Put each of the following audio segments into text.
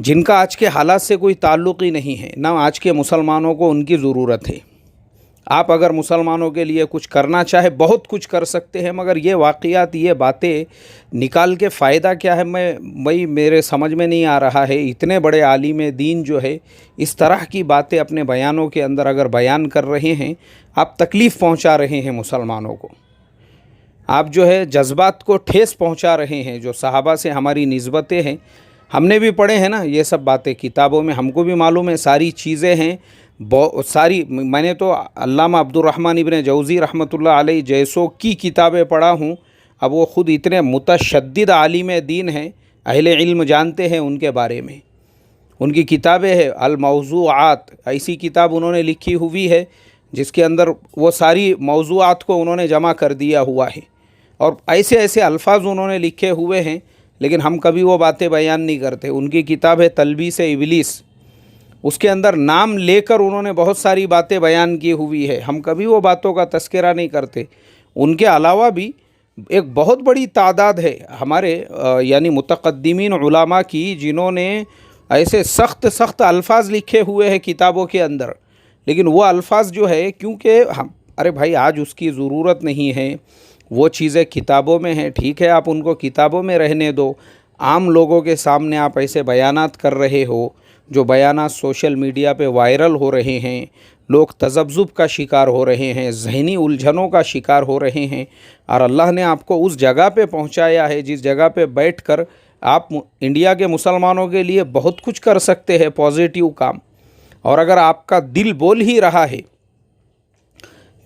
جن کا آج کے حالات سے کوئی تعلق ہی نہیں ہے، نہ آج کے مسلمانوں کو ان کی ضرورت ہے۔ آپ اگر مسلمانوں کے لیے کچھ کرنا چاہے بہت کچھ کر سکتے ہیں، مگر یہ واقعات، یہ باتیں نکال کے فائدہ کیا ہے؟ میرے سمجھ میں نہیں آ رہا ہے۔ اتنے بڑے عالم دین جو ہے اس طرح کی باتیں اپنے بیانوں کے اندر اگر بیان کر رہے ہیں، آپ تکلیف پہنچا رہے ہیں مسلمانوں کو، آپ جو ہے جذبات کو ٹھیس پہنچا رہے ہیں۔ جو صحابہ سے ہماری نسبتیں ہیں، ہم نے بھی پڑھے ہیں نا یہ سب باتیں کتابوں میں، ہم کو بھی معلوم ہے ساری چیزیں ہیں، ساری۔ میں نے تو علامہ عبد الرحمن ابن جوزی رحمۃ اللہ علیہ جیسوں کی کتابیں پڑھا ہوں۔ اب وہ خود اتنے متشدد عالم دین ہیں، اہل علم جانتے ہیں ان کے بارے میں۔ ان کی کتابیں ہیں الموضوعات، ایسی کتاب انہوں نے لکھی ہوئی ہے جس کے اندر وہ ساری موضوعات کو انہوں نے جمع کر دیا ہوا ہے، اور ایسے ایسے الفاظ انہوں نے لکھے ہوئے ہیں، لیکن ہم کبھی وہ باتیں بیان نہیں کرتے۔ ان کی کتاب ہے تلبیس ابلیس، اس کے اندر نام لے کر انہوں نے بہت ساری باتیں بیان کی ہوئی ہے، ہم کبھی وہ باتوں کا تذکرہ نہیں کرتے۔ ان کے علاوہ بھی ایک بہت بڑی تعداد ہے ہمارے یعنی متقدمین علماء کی، جنہوں نے ایسے سخت سخت الفاظ لکھے ہوئے ہیں کتابوں کے اندر، لیکن وہ الفاظ جو ہے کیونکہ ارے بھائی آج اس کی ضرورت نہیں ہے، وہ چیزیں کتابوں میں ہیں، ٹھیک ہے آپ ان کو کتابوں میں رہنے دو۔ عام لوگوں کے سامنے آپ ایسے بیانات کر رہے ہو، جو بیانات سوشل میڈیا پہ وائرل ہو رہے ہیں، لوگ تذبذب کا شکار ہو رہے ہیں، ذہنی الجھنوں کا شکار ہو رہے ہیں، اور اللہ نے آپ کو اس جگہ پہ پہنچایا ہے جس جگہ پہ بیٹھ کر آپ انڈیا کے مسلمانوں کے لیے بہت کچھ کر سکتے ہیں، پازیٹیو کام۔ اور اگر آپ کا دل بول ہی رہا ہے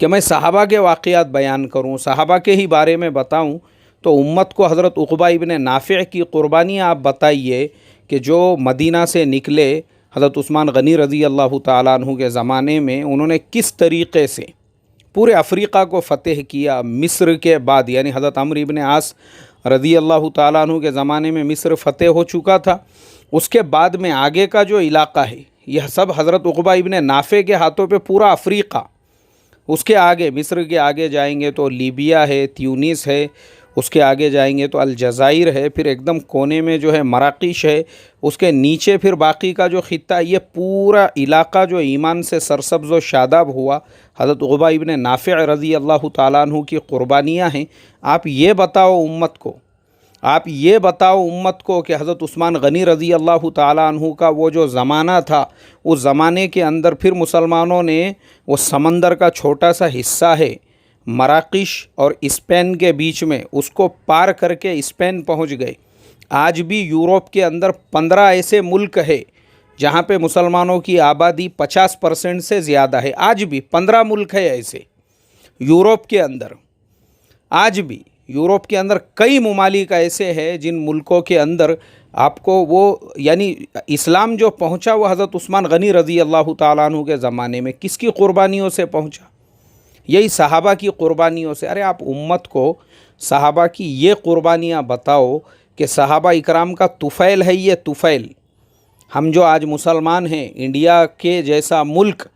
کہ میں صحابہ کے واقعات بیان کروں، صحابہ کے ہی بارے میں بتاؤں، تو امت کو حضرت عقبہ ابن نافع کی قربانیاں آپ بتائیے کہ جو مدینہ سے نکلے حضرت عثمان غنی رضی اللہ تعالیٰ عنہ کے زمانے میں، انہوں نے کس طریقے سے پورے افریقہ کو فتح کیا۔ مصر کے بعد یعنی حضرت عمرو ابن عاص رضی اللہ تعالیٰ عنہ کے زمانے میں مصر فتح ہو چکا تھا، اس کے بعد میں آگے کا جو علاقہ ہے یہ سب حضرت عقبہ ابن نافع کے ہاتھوں پہ پورا افریقہ۔ اس کے آگے مصر کے آگے جائیں گے تو لیبیا ہے، تیونس ہے، اس کے آگے جائیں گے تو الجزائر ہے، پھر ایک دم کونے میں جو ہے مراکش ہے، اس کے نیچے پھر باقی کا جو خطہ، یہ پورا علاقہ جو ایمان سے سرسبز و شاداب ہوا، حضرت عقبہ ابن نافع رضی اللہ تعالیٰ عنہ کی قربانیاں ہیں۔ آپ یہ بتاؤ امت کو، آپ یہ بتاؤ امت کو کہ حضرت عثمان غنی رضی اللہ تعالیٰ عنہ کا وہ جو زمانہ تھا، اس زمانے کے اندر پھر مسلمانوں نے وہ سمندر کا چھوٹا سا حصہ ہے مراکش اور اسپین کے بیچ میں، اس کو پار کر کے اسپین پہنچ گئے۔ آج بھی یورپ کے اندر 15 ایسے ملک ہے جہاں پہ مسلمانوں کی آبادی 50% سے زیادہ ہے۔ آج بھی 15 ملک ہے ایسے یورپ کے اندر۔ آج بھی یورپ کے اندر کئی ممالک ایسے ہیں جن ملکوں کے اندر آپ کو وہ یعنی اسلام جو پہنچا وہ حضرت عثمان غنی رضی اللہ تعالیٰ عنہ کے زمانے میں کس کی قربانیوں سے پہنچا؟ یہی صحابہ کی قربانیوں سے۔ ارے آپ امت کو صحابہ کی یہ قربانیاں بتاؤ کہ صحابہ اکرام کا طفیل ہے یہ طفیل۔ ہم جو آج مسلمان ہیں، انڈیا کے جیسا ملک،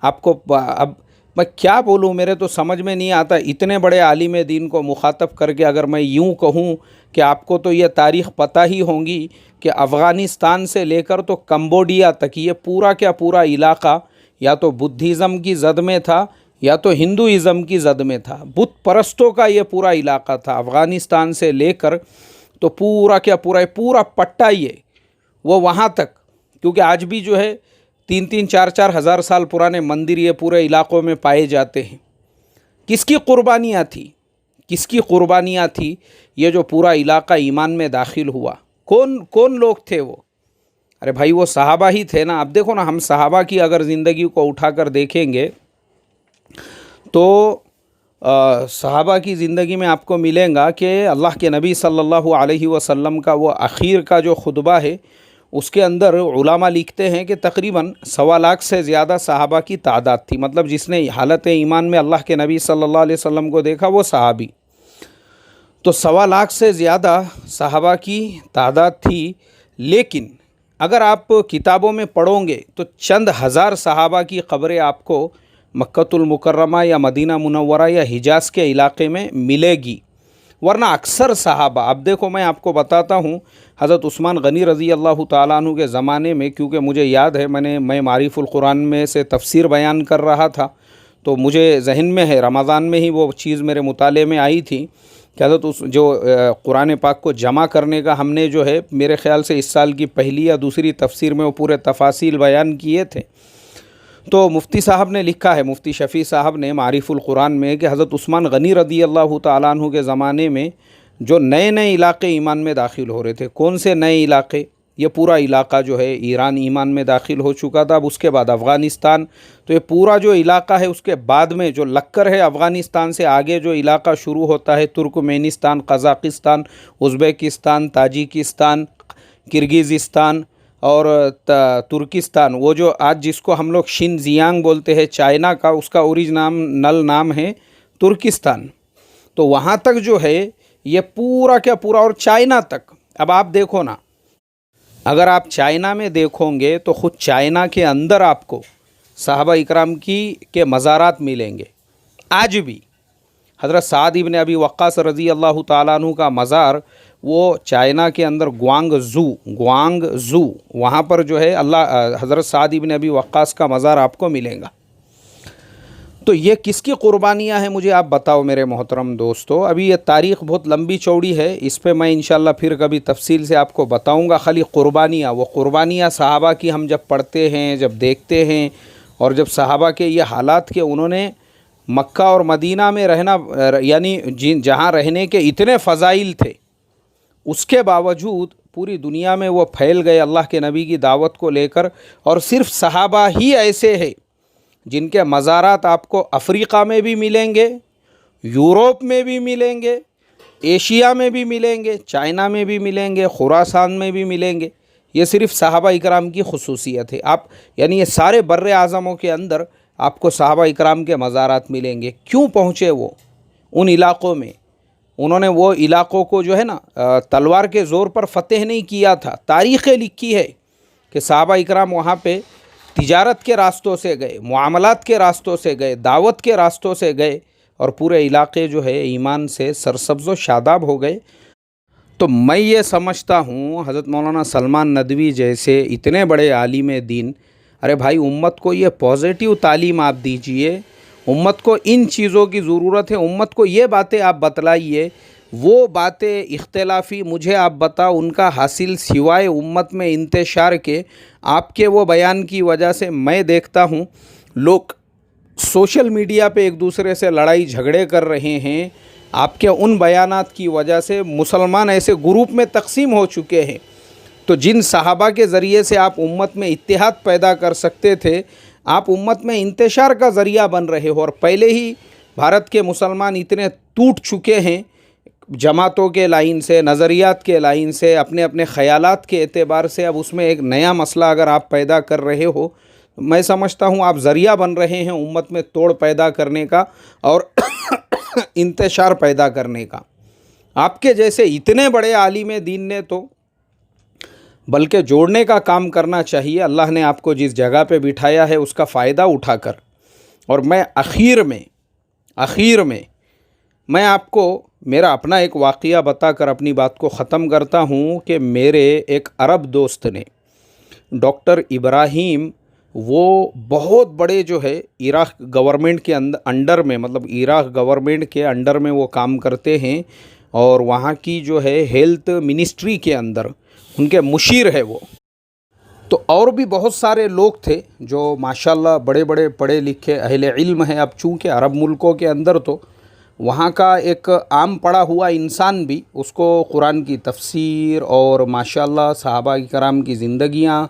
آپ کو اب میں کیا بولوں، میرے تو سمجھ میں نہیں آتا۔ اتنے بڑے عالم دین کو مخاطب کر کے اگر میں یوں کہوں کہ آپ کو تو یہ تاریخ پتہ ہی ہونگی کہ افغانستان سے لے کر تو کمبوڈیا تک یہ پورا کا پورا علاقہ یا تو بدھزم کی زد میں تھا یا تو ہندوازم کی زد میں تھا، بت پرستوں کا یہ پورا علاقہ تھا۔ افغانستان سے لے کر تو پورا کا پورا پٹا یہ وہ وہاں تک، کیونکہ آج بھی جو ہے 3-3 4-4 ہزار سال پرانے مندر یہ پورے علاقوں میں پائے جاتے ہیں۔ کس کی قربانیاں تھی؟ کس کی قربانیاں تھی؟ یہ جو پورا علاقہ ایمان میں داخل ہوا، کون لوگ تھے وہ؟ ارے بھائی وہ صحابہ ہی تھے نا۔ اب دیکھو نا، ہم صحابہ کی اگر زندگی کو اٹھا کر دیکھیں گے تو صحابہ کی زندگی میں آپ کو ملیں گا کہ اللہ کے نبی صلی اللہ علیہ وسلم کا وہ اخیر کا جو خطبہ ہے، اس کے اندر علماء لکھتے ہیں کہ تقریباً 1.25 لاکھ سے زیادہ صحابہ کی تعداد تھی۔ مطلب جس نے حالت ایمان میں اللہ کے نبی صلی اللہ علیہ وسلم کو دیکھا وہ صحابی، تو 1.25 لاکھ سے زیادہ صحابہ کی تعداد تھی۔ لیکن اگر آپ کتابوں میں پڑھو گے تو چند ہزار صحابہ کی قبریں آپ کو مکۃ المکرمہ یا مدینہ منورہ یا حجاز کے علاقے میں ملے گی۔ ورنہ اکثر صحابہ، اب دیکھو میں آپ کو بتاتا ہوں، حضرت عثمان غنی رضی اللہ تعالیٰ عنہ کے زمانے میں، کیونکہ مجھے یاد ہے میں معارف القرآن میں سے تفسیر بیان کر رہا تھا، تو مجھے ذہن میں ہے رمضان میں ہی وہ چیز میرے مطالعے میں آئی تھی کہ حضرت جو قرآن پاک کو جمع کرنے کا ہم نے جو ہے میرے خیال سے اس سال کی پہلی یا دوسری تفسیر میں وہ پورے تفاصیل بیان کیے تھے. تو مفتی صاحب نے لکھا ہے، مفتی شفیع صاحب نے معارف القرآن میں، کہ حضرت عثمان غنی رضی اللہ تعالیٰ عنہ کے زمانے میں جو نئے نئے علاقے ایمان میں داخل ہو رہے تھے. کون سے نئے علاقے؟ یہ پورا علاقہ جو ہے ایران ایمان میں داخل ہو چکا تھا. اب اس کے بعد افغانستان، تو یہ پورا جو علاقہ ہے اس کے بعد میں جو لکر ہے افغانستان سے آگے جو علاقہ شروع ہوتا ہے، ترکمینستان، قزاقستان، ازبیکستان، تاجکستان، کرگزستان اور ترکستان، وہ جو آج جس کو ہم لوگ شنزیانگ بولتے ہیں چائنا کا، اس کا اوریجنل نام ہے ترکستان. تو وہاں تک جو ہے یہ پورا کا پورا، اور چائنا تک. اب آپ دیکھو نا، اگر آپ چائنا میں دیکھو گے تو خود چائنا کے اندر آپ کو صحابہ اکرام کے مزارات ملیں گے. آج بھی حضرت سعد ابن ابی وقاص رضی اللہ تعالیٰ عنہ کا مزار وہ چائنا کے اندر گوانگ زو وہاں پر جو ہے حضرت سعد ابن ابی وقاص کا مزار آپ کو ملیں گا. تو یہ کس کی قربانیاں ہیں مجھے آپ بتاؤ میرے محترم دوستو. ابھی یہ تاریخ بہت لمبی چوڑی ہے، اس پہ میں انشاءاللہ پھر کبھی تفصیل سے آپ کو بتاؤں گا. خالی وہ قربانیاں صحابہ کی ہم جب پڑھتے ہیں، جب دیکھتے ہیں، اور جب صحابہ کے یہ حالات کہ انہوں نے مکہ اور مدینہ میں رہنا، یعنی جہاں رہنے کے اتنے فضائل تھے، اس کے باوجود پوری دنیا میں وہ پھیل گئے اللہ کے نبی کی دعوت کو لے کر. اور صرف صحابہ ہی ایسے ہیں جن کے مزارات آپ کو افریقہ میں بھی ملیں گے، یورپ میں بھی ملیں گے، ایشیا میں بھی ملیں گے، چائنا میں بھی ملیں گے، خراسان میں بھی ملیں گے. یہ صرف صحابہ اکرام کی خصوصیت ہے. آپ یعنی یہ سارے بر اعظموں کے اندر آپ کو صحابہ اکرام کے مزارات ملیں گے. کیوں پہنچے وہ ان علاقوں میں؟ انہوں نے وہ علاقوں کو جو ہے نا تلوار کے زور پر فتح نہیں کیا تھا. تاریخیں لکھی ہے کہ صحابہ اکرام وہاں پہ تجارت کے راستوں سے گئے، معاملات کے راستوں سے گئے، دعوت کے راستوں سے گئے، اور پورے علاقے جو ہے ایمان سے سرسبز و شاداب ہو گئے. تو میں یہ سمجھتا ہوں حضرت مولانا سلمان ندوی جیسے اتنے بڑے عالم دین، ارے بھائی امت کو یہ پازیٹیو تعلیم آپ دیجئے، امت کو ان چیزوں کی ضرورت ہے. امت کو یہ باتیں آپ بتلائیے، وہ باتیں اختلافی مجھے آپ بتاؤ، ان کا حاصل سوائے امت میں انتشار کے آپ کے وہ بیان کی وجہ سے میں دیکھتا ہوں لوگ سوشل میڈیا پہ ایک دوسرے سے لڑائی جھگڑے کر رہے ہیں. آپ کے ان بیانات کی وجہ سے مسلمان ایسے گروپ میں تقسیم ہو چکے ہیں. تو جن صحابہ کے ذریعے سے آپ امت میں اتحاد پیدا کر سکتے تھے، آپ امت میں انتشار کا ذریعہ بن رہے ہو. اور پہلے ہی بھارت کے مسلمان اتنے ٹوٹ چکے ہیں جماعتوں کے لائن سے، نظریات کے لائن سے، اپنے اپنے خیالات کے اعتبار سے. اب اس میں ایک نیا مسئلہ اگر آپ پیدا کر رہے ہو، میں سمجھتا ہوں آپ ذریعہ بن رہے ہیں امت میں توڑ پیدا کرنے کا اور انتشار پیدا کرنے کا. آپ کے جیسے اتنے بڑے عالم دین نے تو بلکہ جوڑنے کا کام کرنا چاہیے. اللہ نے آپ کو جس جگہ پہ بٹھایا ہے اس کا فائدہ اٹھا کر. اور میں آخر میں میں آپ کو میرا اپنا ایک واقعہ بتا کر اپنی بات کو ختم کرتا ہوں کہ میرے ایک عرب دوست نے، ڈاکٹر ابراہیم، وہ بہت بڑے جو ہے عراق گورنمنٹ کے انڈر میں، مطلب عراق گورنمنٹ کے انڈر میں وہ کام کرتے ہیں، اور وہاں کی جو ہے ہیلتھ منسٹری کے اندر ان کے مشیر ہے وہ. تو اور بھی بہت سارے لوگ تھے جو ماشاءاللہ بڑے بڑے پڑھے لکھے اہل علم ہیں. اب چونکہ عرب ملکوں کے اندر تو وہاں کا ایک عام پڑھا ہوا انسان بھی اس کو قرآن کی تفسیر اور ماشاءاللہ صحابہ کرام کی زندگیاں،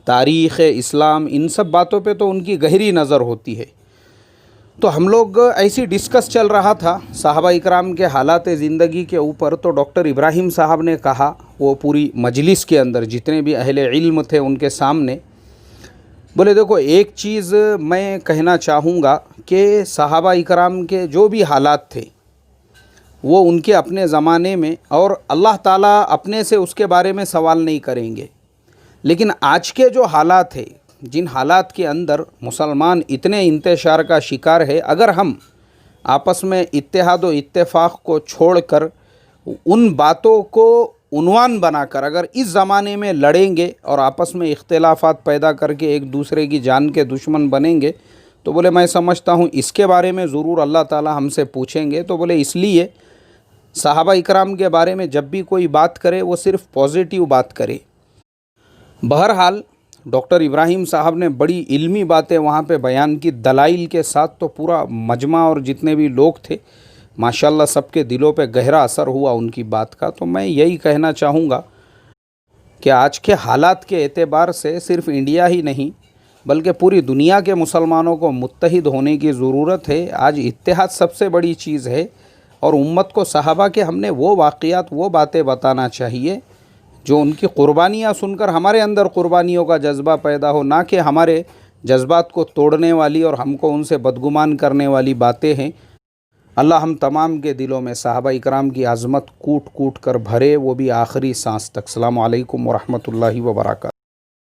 تاریخ اسلام، ان سب باتوں پہ تو ان کی گہری نظر ہوتی ہے. تو ہم لوگ ایسی ڈسکس چل رہا تھا صحابہ اکرام کے حالات زندگی کے اوپر. تو ڈاکٹر ابراہیم صاحب نے کہا، وہ پوری مجلس کے اندر جتنے بھی اہل علم تھے ان کے سامنے، بولے دیکھو ایک چیز میں کہنا چاہوں گا کہ صحابہ اکرام کے جو بھی حالات تھے وہ ان کے اپنے زمانے میں، اور اللہ تعالیٰ اپنے سے اس کے بارے میں سوال نہیں کریں گے. لیکن آج کے جو حالات ہیں، جن حالات کے اندر مسلمان اتنے انتشار کا شکار ہے، اگر ہم آپس میں اتحاد و اتفاق کو چھوڑ کر ان باتوں کو عنوان بنا کر اگر اس زمانے میں لڑیں گے اور آپس میں اختلافات پیدا کر کے ایک دوسرے کی جان کے دشمن بنیں گے تو بولے میں سمجھتا ہوں اس کے بارے میں ضرور اللہ تعالی ہم سے پوچھیں گے. تو بولے اس لیے صحابہ اکرام کے بارے میں جب بھی کوئی بات کرے وہ صرف پازیٹیو بات کرے. بہرحال ڈاکٹر ابراہیم صاحب نے بڑی علمی باتیں وہاں پہ بیان کی دلائل کے ساتھ. تو پورا مجمع اور جتنے بھی لوگ تھے ماشاءاللہ سب کے دلوں پہ گہرا اثر ہوا ان کی بات کا. تو میں یہی کہنا چاہوں گا کہ آج کے حالات کے اعتبار سے صرف انڈیا ہی نہیں بلکہ پوری دنیا کے مسلمانوں کو متحد ہونے کی ضرورت ہے. آج اتحاد سب سے بڑی چیز ہے اور امت کو صحابہ کے ہم نے وہ واقعات وہ باتیں بتانا چاہیے جو ان کی قربانیاں سن کر ہمارے اندر قربانیوں کا جذبہ پیدا ہو، نہ کہ ہمارے جذبات کو توڑنے والی اور ہم کو ان سے بدگمان کرنے والی باتیں ہیں. اللہ ہم تمام کے دلوں میں صحابہ اکرام کی عظمت کوٹ کوٹ کر بھرے، وہ بھی آخری سانس تک. السلام علیکم ورحمۃ اللہ وبرکاتہ.